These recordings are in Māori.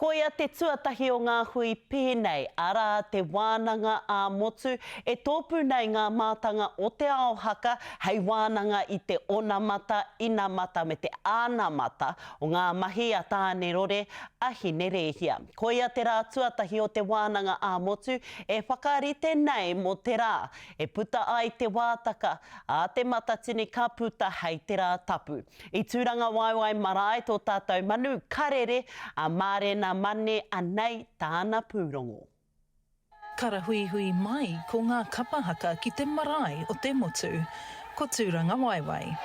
Ko ia te tuatahi o ngā hui pēnei, ara te wānanga a motu, e tōpu nei ngā mātanga o te ao haka, hei wānanga i te ona mata, ina mata me te āna mata o ngā mahi a tāne rore, ahi nerehia. Ko ia te rā tuatahi o te wānanga a motu, e whakarite nei mo te rā, e puta ai te wātaka, a te matatini ka puta hei te rā tapu. I tūranga waiwai marae tō tātou manu karere, a mārena mane anei tāna pūrongo. Karahui mai ko ngā kapahaka ki te marae o te motu, ko tūranga waiwai.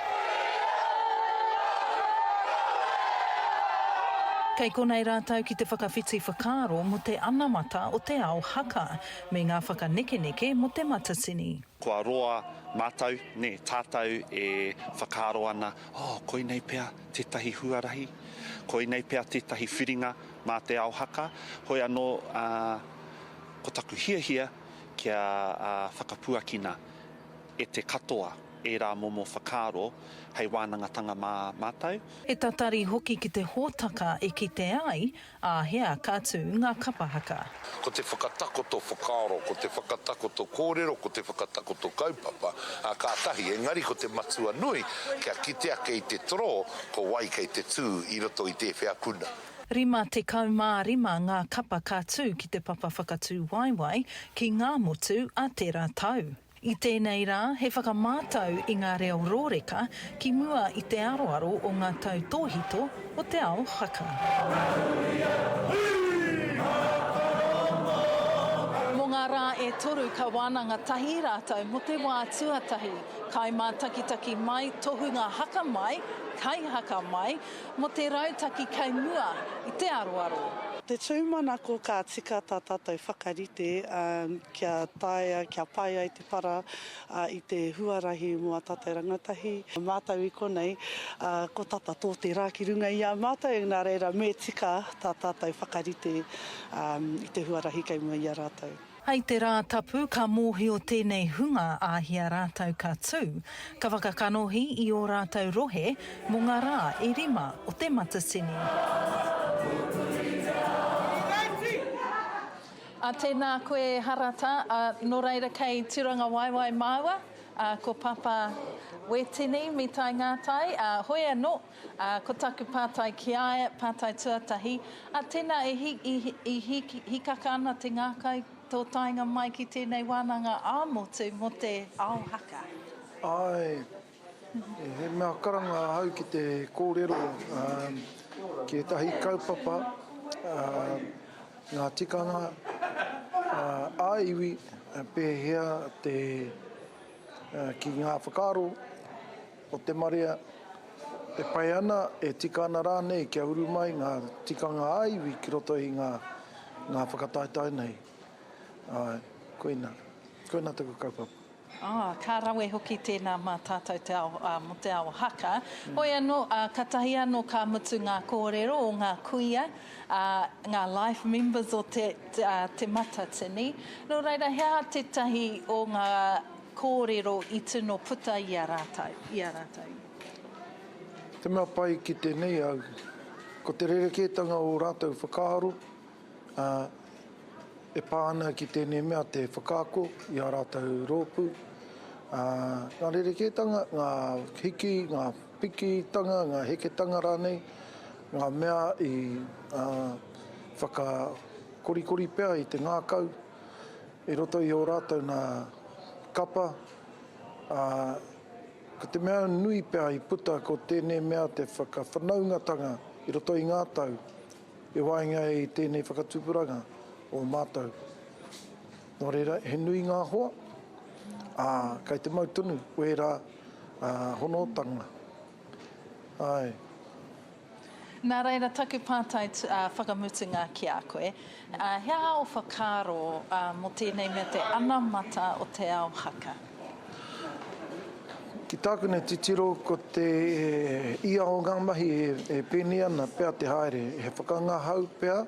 Kei konei rātau ki te whakawhiti whakaaro mo te anamata o te ao haka, me ngā whakanekeneke mo te matatini. Kua roa mātau, ne, tātou e whakaaro ana, koi nei pea tētahi huarahi, koi nei pea tētahi whiringa mā te ao haka, hoi anō ko taku hiahia kia whakapuakina e te katoa e rā momo whakaaro hei wānangatanga mā mātau. E tatari hoki ki te hōtaka e ki te ai, a hea kātū ngā kapahaka. Ko te whakatakoto whakaaro, ko te whakatakoto kōrero, ko te whakatakoto kaupapa, a kātahi, engari ko te matua nui, kia kitea kei te tro, ko wai kei te tū i roto i te whiapuna. Rima te kaumā rima ngā kapa kātū ki te papa whakatū waiwai ki ngā motu a te rā tau. I tēnei rā, he whakamātau i ngā reo rōreka ki mua i te aroaro o ngā tau tōhito o te ao haka. Mō ngā rā e toru ka wānanga tahi rātau mo te wā tuatahi, kai mā takitaki mai, tohu ngā haka mai, kai haka mai, mo te rautaki kei mua i te aroaro. Te tūmana ko ka tika tā tātou whakarite, kia taia, kia pai ai te para i te huarahi mua tātou rangatahi. Mātau i konei, ko tata tō te rā ki runga i a mātau, nā reira me tika tā tātou whakarite i te huarahi kei mua i a rātau. Hei te rā tapu, ka mōhi o tēnei hunga āhia rātau kātū, ka whakakanohi i o rātau rohe mō ngā rā e rima o te matatini. A tēnā koe harata, nō reira kei Tūranga Waiwai Māua, ko Papa Wetini me tai ngātai, hoi anō, ko taku pātai ki aia, pātai tuatahi, a tēnā i hikaka ana te ngākai tō tainga mai ki tēnei wānanga āmotu mo te ao haka. Ai, he mea karanga hau ki te kōrero, ki tahi kaupapa, ngā tikanga, āiwi pēhea ki ngā whakaaro o te marea e pai ana e tika ana rānei kia uru mai ngā tikanga āiwi ki roto i ngā whakataitai nei. Koina taku kaupapa. Ka rawe hoki tēnā mā tātou te ao, mo te ao haka. Hoi anō, ka tahi anō ka mutu ngā kōrero o ngā kuia, ngā life members o te matatini. Nō reira, hea te tahi o ngā kōrero i tuno puta i a rātau? Te mea pai ki tēnei au, ko te rerekētanga o rātau whakaaro, e pāna ki tēnei mea te whakaako i a rātau rōpū. Ngā rerekētanga, ngā hiki, ngā pikitanga, ngā heketanga rānei, ngā mea i whakakorikori pea i te ngākau, i roto i o rātau nā kapa. Ko te mea nui pea i puta ko tēnei mea te whakawhanaungatanga i roto i ngā tau, e wainga i tēnei whakatupuranga o mātau. Nō reira, he nui ngā hoa, kei te mautunu, koe rā honotanga. Ai. Nā reira, taku pātai whakamutunga ki a koe. Hea ao whakaaro mo tēnei mea te anamata o te ao haka? Ki tākune titiro ko te ia o ngā mahi e pēni ana pea te haere. He whakangahau pea,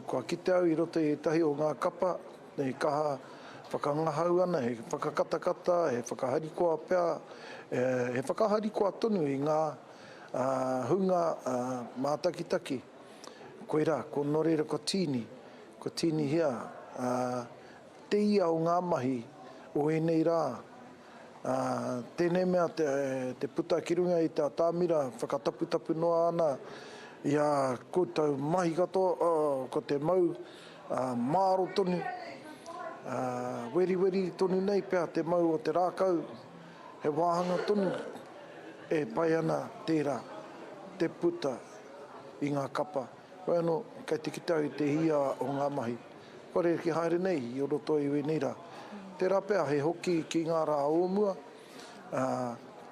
kua kite au i roto i tahi o ngā kapa, nei kaha whakangahau ana, he whakakatakata, he whakaharikoa pea, he whakaharikoa tonu i ngā hunga mātakitaki. Koe rā, ko Norera Kotini hia, te ia o ngā mahi o enei rā. Tēnei mea te puta ki runga i te tāmira, whakataputapu noa ana, ia koutou mahi katoa, ko te mau māro tonu, weri tonu nei pēr te mau o te rākau, he wāhanga tonu e pai ana tērā, te puta i ngā kapa. Koe anō, kei te kitau i te hia o ngā mahi. Kore ki haere nei, i roto i wenei rā. Tērā pēr, he hoki ki ngā rā ōmua,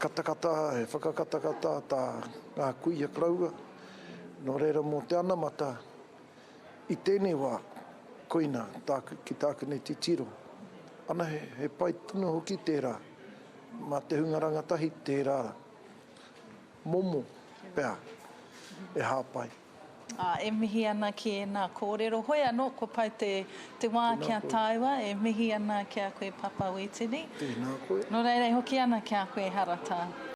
katakata, he whakakatakata tā ngā kuia kraua. Nō reira mō te anamata, i tēnei wā, koina, ki tāku nei te tiro. Ana he pai tunu hoki tērā, mā te hunga rangatahi tērā. Momo, pēr, e hāpai. E mihi ana ki e nā kōrero. Hoi anō, ko pai te wā kia tāua, e mihi ana ki a koe Papa Wetini. Tēnā koe. Nō reira hoki ana ki a koe Harata.